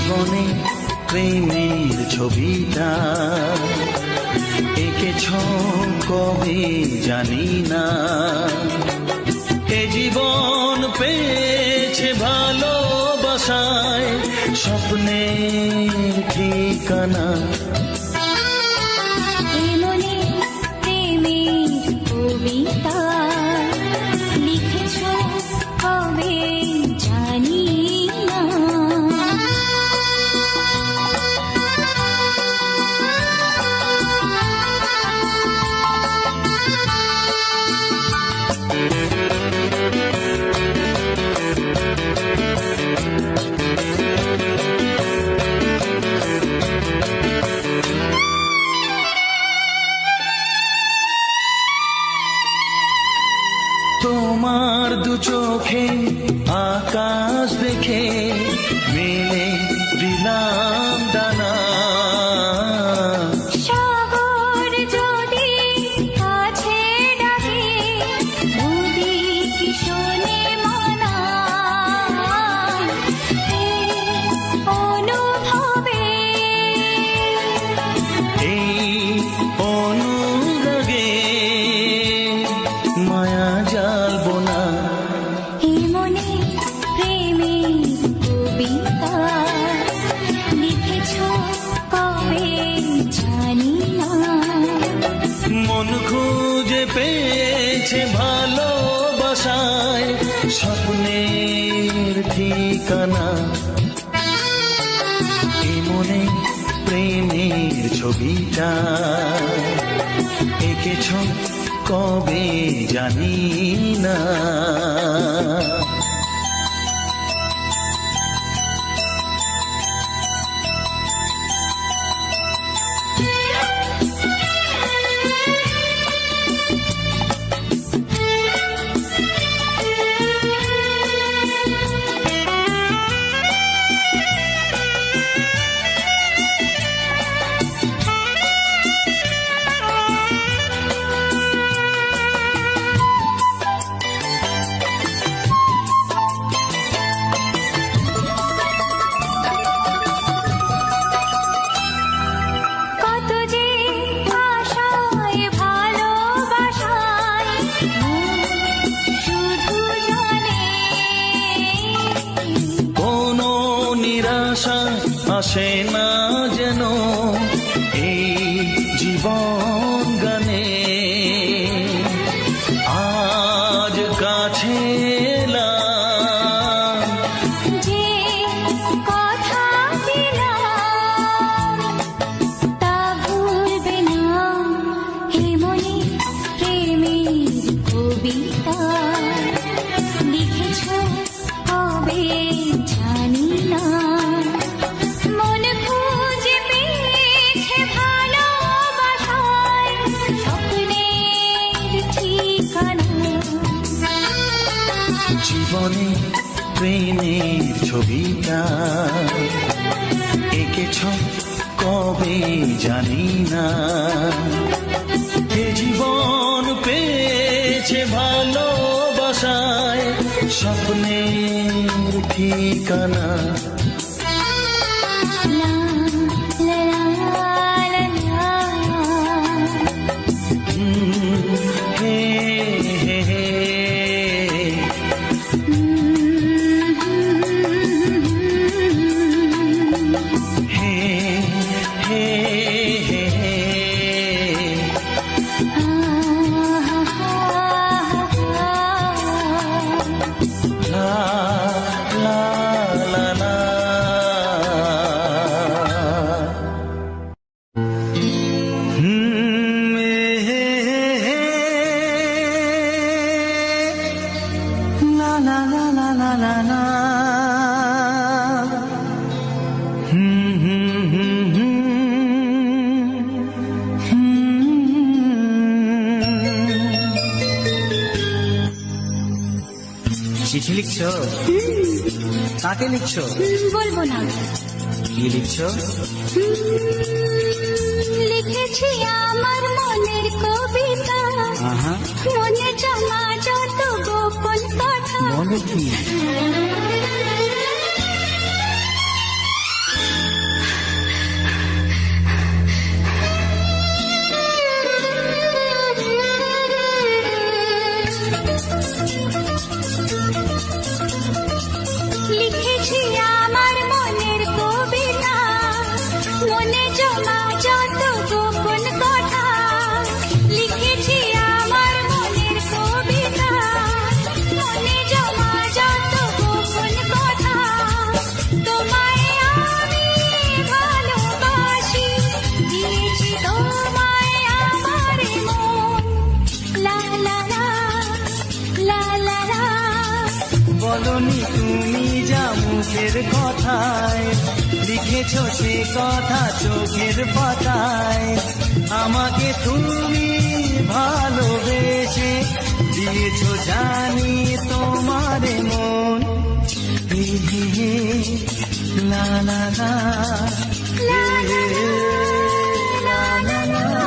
জীবনে প্রেমের ছবিটা এঁকেছ কবে জানি না। এ জীবন পেয়েছে ভালোবাসায় স্বপ্নের ঠিকানা। তোমার দু চোখে আকাশ দেখে মেলে দিলাম ডানা। সাগর যদি কাছে ডাকে নদী কি শোনে মানা। অনুভবে এই অনুরাগে মায়া জালবো না। এই মনে প্রেমের কবিতা লিখেছ কবে জানি না। মন খুঁজে পেয়েছে ভালোবাসায় স্বপ্নের ঠিকানা। এই মনে প্রেমের ছবিটা এঁকেছ কবে জানি না। কত যে আশায় ভালোবাসায় শুধু জানে কোনো নিরাশা আসে না যেন এই জীবন গানে। আজ কাছে এলাম যে কথা দিলাম তা ভুলবে না। হে মনে প্রেমের কবিতা লিখেছ কবে জানি না। মন খুঁজে পেয়েছে ভালোবাসায় স্বপ্নের ঠিকানা। জীবনে প্রেমের ছবিটা এঁকেছ কবে জানি না। এ জীবন পেয়েছে ভালোবাসায় স্বপ্নের ঠিকানা। লা লা লা লা হে হে হে হে হে হে হে। লা লা লা লা। হে হে হে। লা লা লা লা লা লা লা। চিঠি লিখছো? কাকে লিখছো? বলবো না। কি লিখছো? লিখেছি আমার মনের কবিতা। আহা, মনে জমা যত গোপন কথা। বলো কি? মনে জমা যত গোপন কথা লিখেছি আমার মনের কবিতা। মনে জমা যত গোপন কথা তোমায় আমি ভালোবাসি, দিয়েছি তোমায় আমার মন। লা লা লা লা লা লা। বলনি তুমি যা মুখের কথায়, লিখেছো সে কথা চোখের পাতায়। আমাকে তুমি ভালোবেসে দিয়েছো জানি তোমার মন। হে হে হে, লা লা লা, লা লা লা, লা লা লা।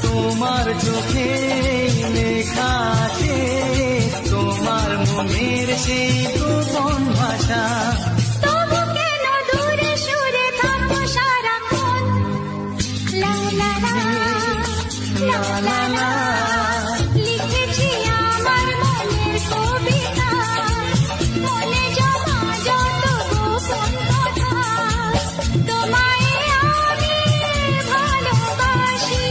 তোমার চোখে লেখা আছে তোমার মনের সেই গোপন ভাষা। তবু কেন দূরে সরে থাকো সারাক্ষণ? লা লা লা লা লা লা। লিখেছি আমার মনের কবিতা, মনে জমা যত গোপন কথা তোমায় আমি ভালোবাসি,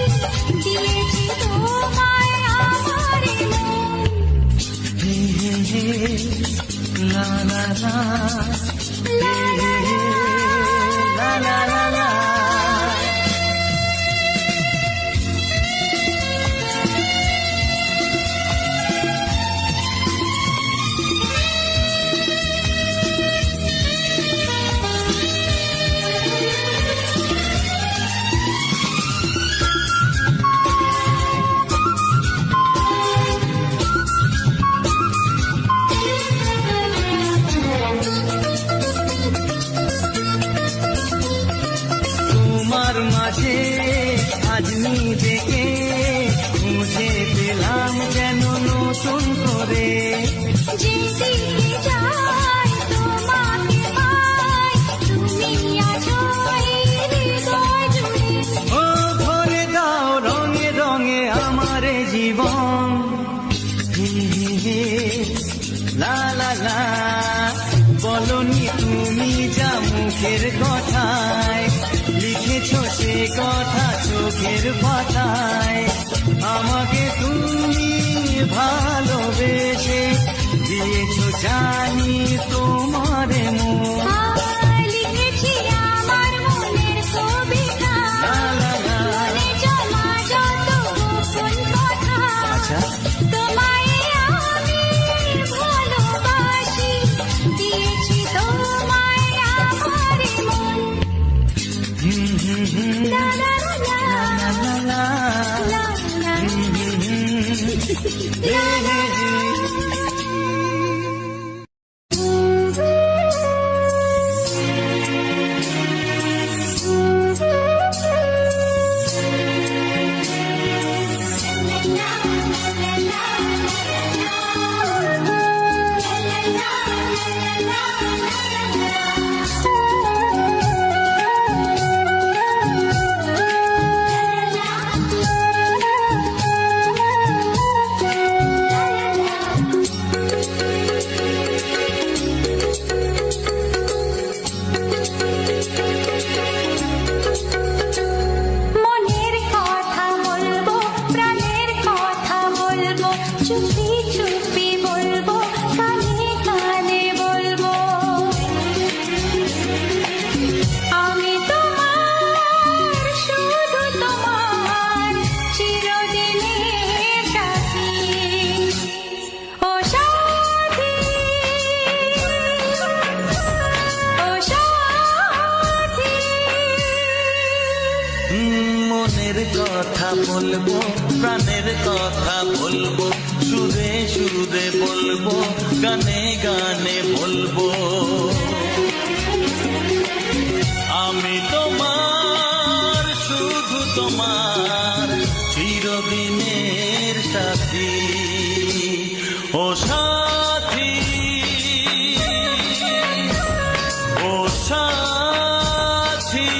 দিয়েছি তোমায় আমার মন। হে হে হে, লা লা লা, হে হে হে, লা লা লা লা। তোমার মাঝে আজ নিজেকে খুঁজে পেলাম যেন নতুন করে। যেদিকে যাই তোমাকে পাই, তুমি আছো এই হৃদয় জুড়ে। ও ভরে দাও রঙে রঙে আমার জীবন। হে হে হে, লা লা লা। বলনি তুমি যা মুখের কথায়, লিখেছো সে কথা চোখের পাতায়। আমাকে তুমি ভালোবেসে দিয়েছো জানি তোমার মন। লিখেছি আমার মনের কবিতা, লা লা লা। মনে জমা যত গোপন কথা আচ্ছা, তোমায় আমি ভালোবাসি, দিয়েছি তোমায় আমার মন। হুম হুম হুম, লা লা লা লা লা লা, লা লা হুম হুম হুম, হে হে হে। মনের কথা বলবো, প্রাণের কথা বলবো, চুপি চুপি বলবো, কানে কানে বলবো। আমি তোমার, শুধু তোমার, চিরদিনের সাথী। ও সাথী, ও সাথী। মনের কথা বলবো, প্রাণের কথা বলবো, সুরে সুরে ও সাথী, ও সাথী।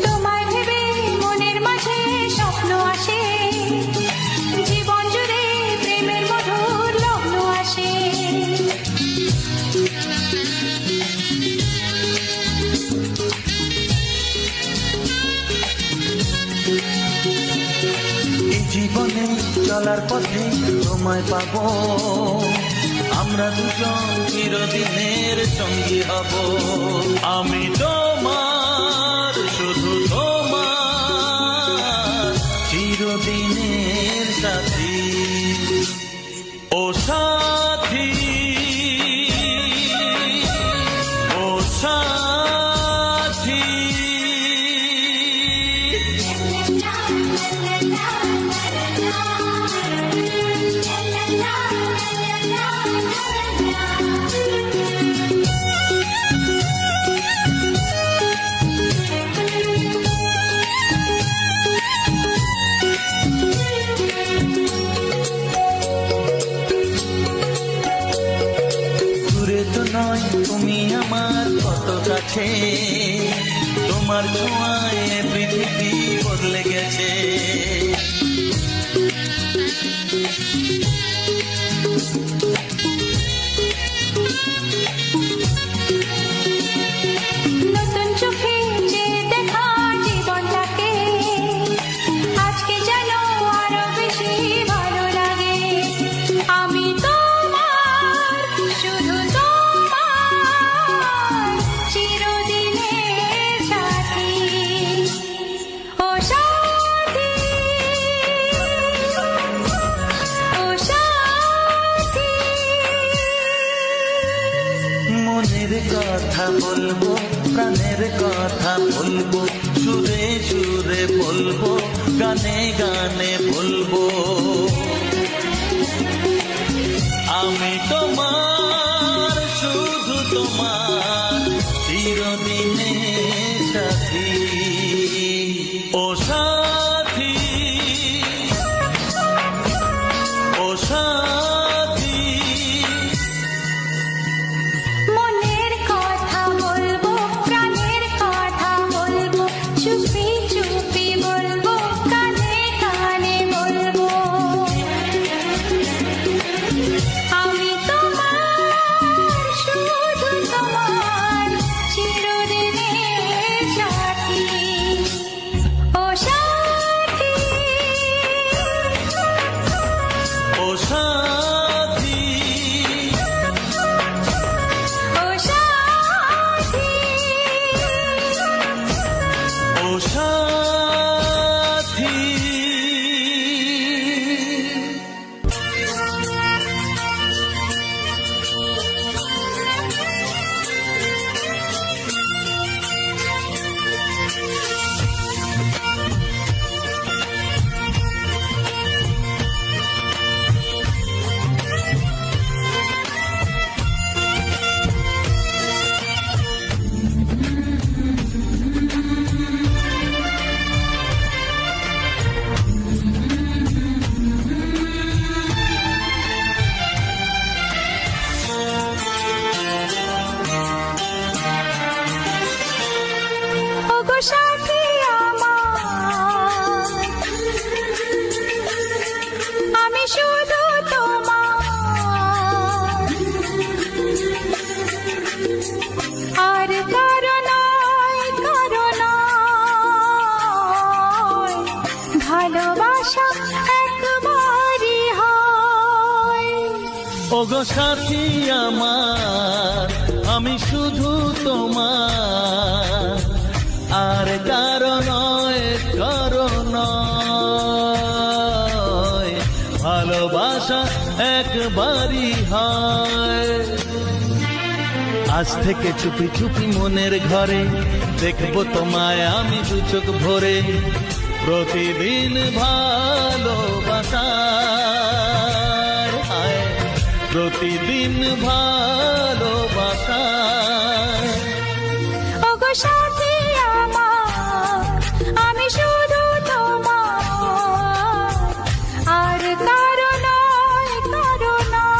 তোমায় ভেবে মনের মাঝে স্বপ্ন আসে, জীবন জুড়ে প্রেমের মধুর লগ্ন আসে। এই জীবনে চলার পথে তোমায় পাবো, আমরা দুজন চিরদিনের সঙ্গী হব। আমি তোমার, শুধু তোমার, চিরদিনের সাথী। ও সাথী, ও সাথী। দূরে তো নয় তুমি আমার কত কাছে, তোমার ছোঁয়ায় পৃথিবী বদলে গেছে। নতুন চোখে যে দেখা জীবনটাকে, আজকে যেন আরো বেশি ভালো লাগে। আমি তোমার, শুধু তোমার, চিরদিনের সাথী। ও সাথী, ও সাথী। মনের কথা বলবো, প্রাণের কথা বলবো, সুরে সুরে বলবো, গানে গানে বলবো। আমি তোমার, শুধু তোমার, চিরদিনের সাথী। ও সাথী, ও সাথী। মনের কথা বলবো, প্রাণের কথা বলবো, চুপি চুপি বলবো, কানে কানে বলবো। আমি তোমার, শুধু তোমার, চিরদিনের সাথী। ও সাথী, ও সাথী, ও সাথী। ও সাথী। ওগো সাথী আমার, আমি শুধু তোমার, আর কারো নয়, কারো নয়। ভালোবাসা একবারই হয়। ওগো সাথী আমার, আমি শুধু তোমার, আর কারো নয়, কারো নয়। ভালোবাসা একবারই হয়। আজ থেকে চুপি চুপি মনের ঘরে দেখবো তোমায় আমি দু চোখ ভরে, প্রতিদিন ভালোবাসার হায়, প্রতিদিন ভালোবাসার। ওগো সাথী আমার, আমি শুধু তোমার, আর কারো নয়, কারো নয়।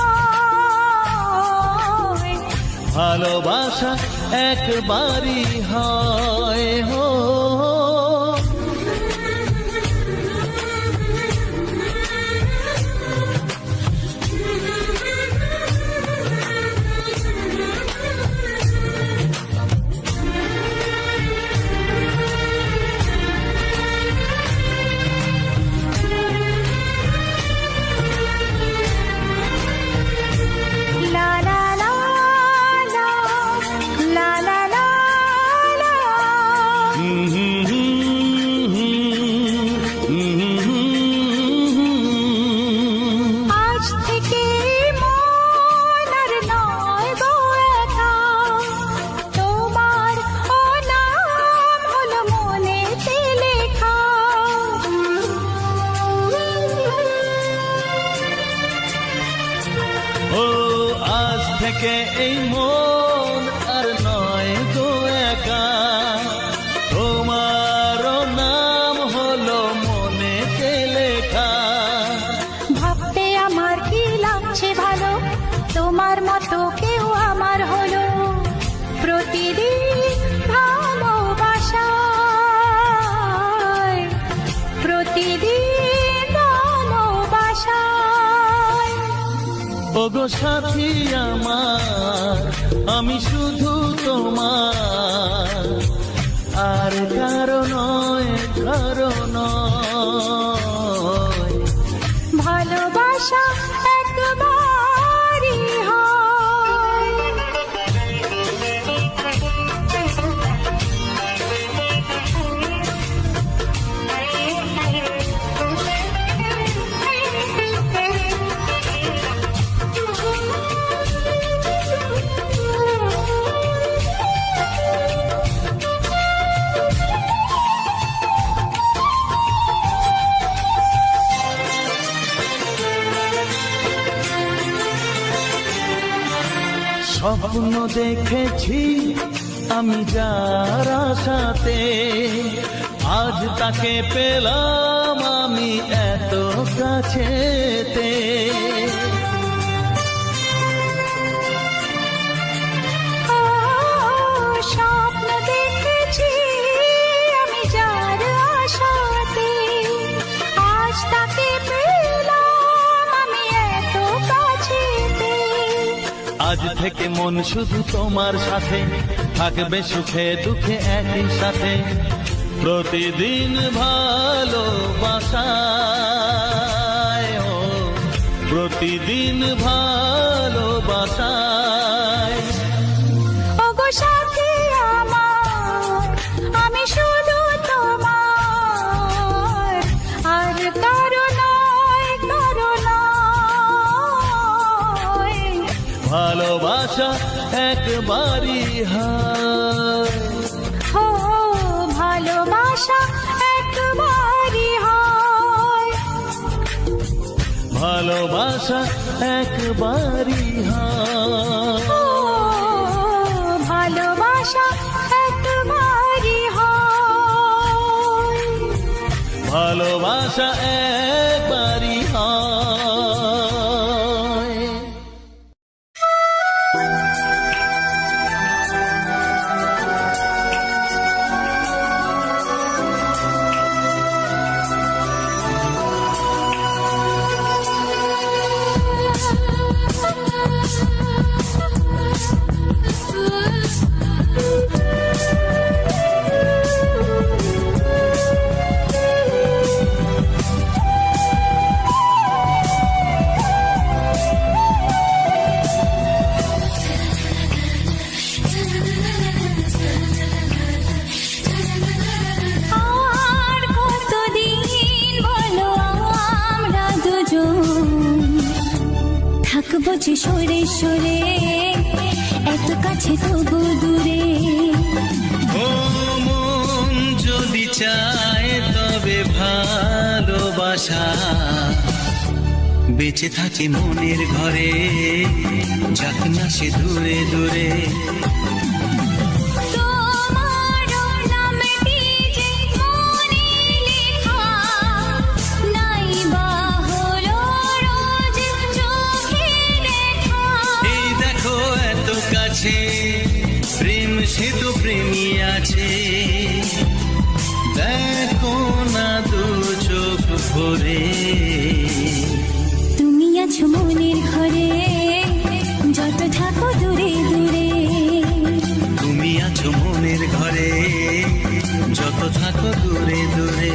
ভালোবাসা একবারই হয় হো। লা লা লা লা, লা লা লা লা। আজ থেকে মন আর নয় গো একা, তোমার ও নাম হলো মনেতে লেখা। ও আজ থেকে এই মন আর নয় গো একা, তোমারও নাম হলো মনেতে লেখা। ভাবতে আমার কি লাগছে ভালো, তোমার মতো কেউ আমার হলো। প্রতিদিন ভালোবাসায়, প্রতিদিন ভালোবাসায়। ওগো সাথী আমার, আমি শুধু তোমার, আর কারো নয়, কারো নয়। ভালোবাসা একবারই হয়। স্বপ্ন দেখেছি আমি যার আশাতে, আজ তাকে পেলাম আমি এত কাছেতে। ও স্বপ্ন দেখেছি আমি যার আশাতে, আজ তাকে পেলাম আমি এত কাছেতে। আজ থেকে মন শুধু তোমার সাথে, থাকবে সুখে দুঃখে একই সাথে। প্রতিদিন ভালোবাসায় ও, প্রতিদিন ভালোবাসায়। ওগো সাথী আমার, আমি শুধু তোমার, আর কারো নয়, কারো নয়। ভালোবাসা একবারই হয়, ও ভালোবাসা একবারই হয়। ভালোবাসা একবারই হয়, ও ভালোবাসা একবারই হয়। ভালোবাসা একবারই হয়। থাকবো যে সরে সরে, এত কাছে তবু দূরে। ও ভালোবাসা বেঁচে থাকে মনের ঘরে, যাক না সে দূরে দূরে। এই দেখো এত কাছে প্রেম, সে তো প্রেমী আছে, দেখো না দু চোখ ভরে। তুমি আছো মনের ঘরে, যত থাকো দূরে দূরে। তুমি আছো মনের ঘরে, যত থাকো দূরে দূরে।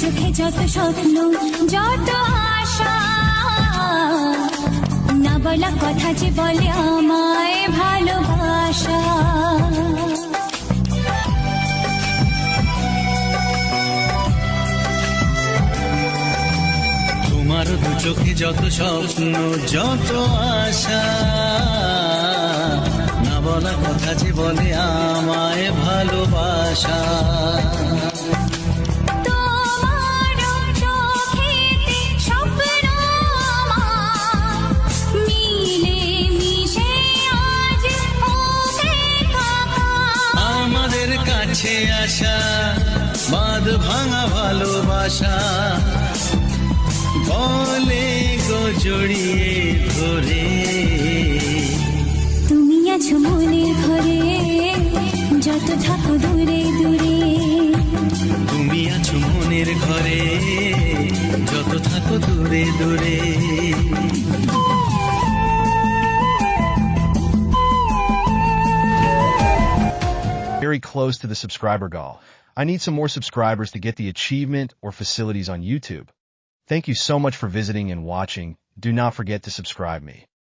চোখে যত স্বপ্ন, যত আশা, না বলা কথা যে বলে আমায় ভালোবাসা। তোমার দু চোখে যত স্বপ্ন, যত আশা, না বলা কথা যে বলে আমায় ভালোবাসা। কাছে আসা বাঁধ ভাঙা ভালোবাসা, বলে গো জড়িয়ে ধরে। তুমি আছো মনের ঘরে, যত থাকো দূরে দূরে। তুমি আছো মনের ঘরে, যত থাকো দূরে দূরে। Very close to the subscriber goal. I need some more subscribers to get the achievement or facilities on YouTube. Thank you so much for visiting and watching. Do not forget to subscribe me.